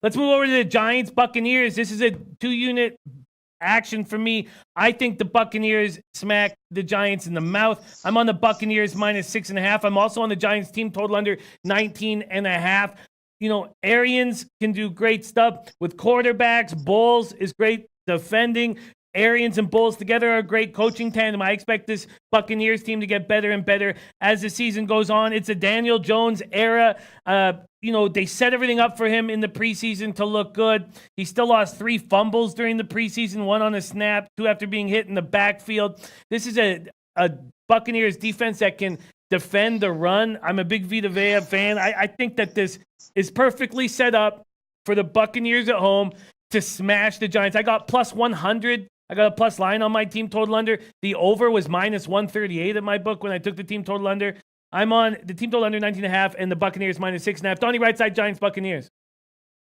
Let's move over to the Giants Buccaneers. This is a 2-unit action for me. I think the Buccaneers smack the Giants in the mouth. I'm on the Buccaneers -6.5. I'm also on the Giants team total under 19.5. Arians can do great stuff with quarterbacks. Bowles is great defending. Arians and Bowles together are a great coaching tandem. I expect this Buccaneers team to get better and better as the season goes on. It's a Daniel Jones era. They set everything up for him in the preseason to look good. He still lost 3 fumbles during the preseason, 1 on a snap, 2 after being hit in the backfield. This is a Buccaneers defense that can defend the run. I'm a big Vita Vea fan. I think that this is perfectly set up for the Buccaneers at home to smash the Giants. I got plus 100. I got a plus line on my team total under. The over was -138 at my book when I took the team total under. I'm on the team total under 19.5 and the Buccaneers -6.5. Donnie, right side, Giants, Buccaneers.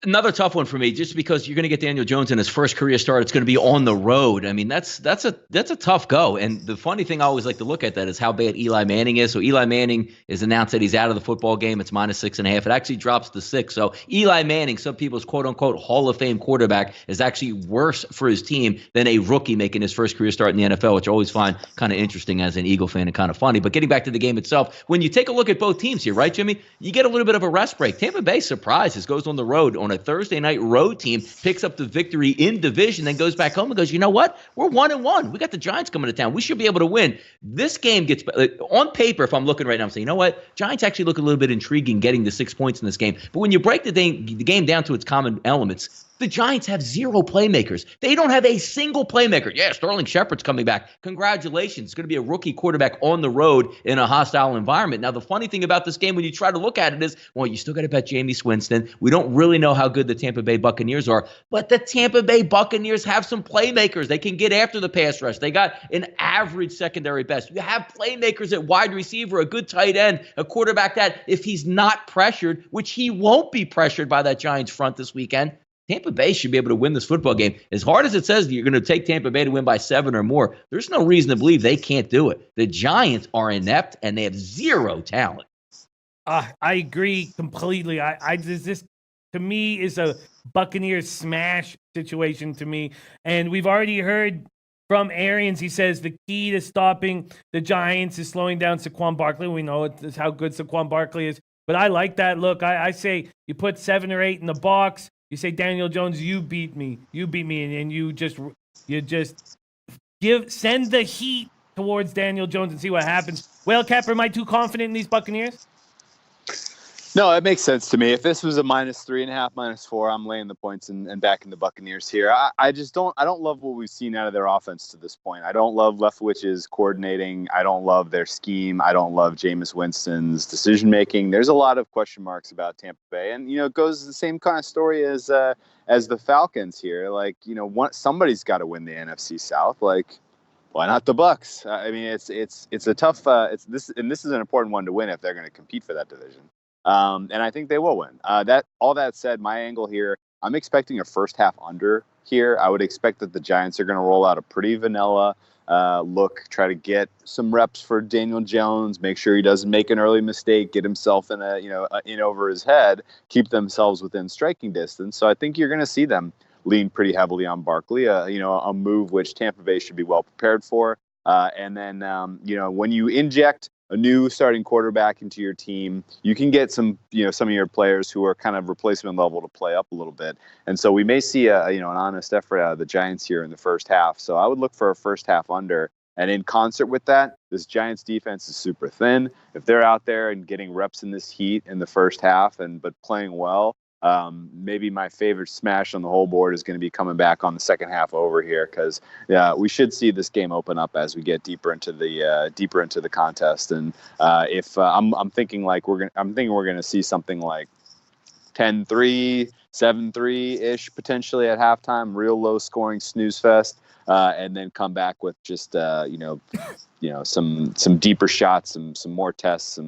Another tough one for me, just because you're going to get Daniel Jones in his first career start. It's going to be on the road. I mean, that's a tough go. And the funny thing I always like to look at that is how bad Eli Manning is. So Eli Manning is announced that he's out of the football game. It's -6.5. It actually drops to 6. So Eli Manning, some people's quote-unquote Hall of Fame quarterback, is actually worse for his team than a rookie making his first career start in the NFL, which I always find kind of interesting as an Eagle fan and kind of funny. But getting back to the game itself, when you take a look at both teams here, right, Jimmy, you get a little bit of a rest break. Tampa Bay surprises, goes on the road on a Thursday night road team, picks up the victory in division, then goes back home and goes, you know what? We're 1-1. We got the Giants coming to town. We should be able to win. This game gets, on paper, if I'm looking right now, I'm saying, you know what? Giants actually look a little bit intriguing getting the 6 points in this game. But when you break the game down to its common elements, the Giants have 0 playmakers. They don't have a single playmaker. Yeah, Sterling Shepard's coming back. Congratulations. It's going to be a rookie quarterback on the road in a hostile environment. Now, the funny thing about this game when you try to look at it is, well, you still got to bet Jameis Winston. We don't really know how good the Tampa Bay Buccaneers are, but the Tampa Bay Buccaneers have some playmakers. They can get after the pass rush. They got an average secondary best. You have playmakers at wide receiver, a good tight end, a quarterback that if he's not pressured, which he won't be pressured by that Giants front this weekend, Tampa Bay should be able to win this football game. As hard as it says you're going to take Tampa Bay to win by 7 or more, there's no reason to believe they can't do it. The Giants are inept, and they have 0 talent. I agree completely. This to me is a Buccaneers smash situation to me. And we've already heard from Arians. He says the key to stopping the Giants is slowing down Saquon Barkley. We know it's how good Saquon Barkley is. But I like that look. I say you put 7 or 8 in the box. You say, Daniel Jones, you beat me, and you just send the heat towards Daniel Jones and see what happens. Whale Capper, am I too confident in these Buccaneers? No, it makes sense to me. If this was a -3.5, -4, I'm laying the points and backing the Buccaneers here. I don't love what we've seen out of their offense to this point. I don't love Leftwich's coordinating. I don't love their scheme. I don't love Jameis Winston's decision making. There's a lot of question marks about Tampa Bay, and it goes the same kind of story as the Falcons here. Like, somebody's got to win the NFC South. Like, why not the Bucs? I mean, it's a tough. This is an important one to win if they're going to compete for that division. And I think they will win. All that said, my angle here, I'm expecting a first half under here. I would expect that the Giants are going to roll out a pretty vanilla look, try to get some reps for Daniel Jones, make sure he doesn't make an early mistake, get himself in in over his head, keep themselves within striking distance. So I think you're going to see them lean pretty heavily on Barkley, a move which Tampa Bay should be well prepared for. And then, when you inject a new starting quarterback into your team, you can get some of your players who are kind of replacement level to play up a little bit. And so we may see an honest effort out of the Giants here in the first half. So I would look for a first half under. And in concert with that, this Giants defense is super thin. If they're out there and getting reps in this heat in the first half but playing well, maybe my favorite smash on the whole board is going to be coming back on the second half over here, because we should see this game open up as we get deeper into the contest. And if I'm thinking we're going to see something like 10-3, 7-3 ish potentially at halftime, real low scoring snooze fest, and then come back with just some deeper shots, some more tests,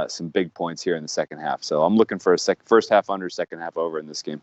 some big points here in the second half. So I'm looking for a first half under, second half over in this game.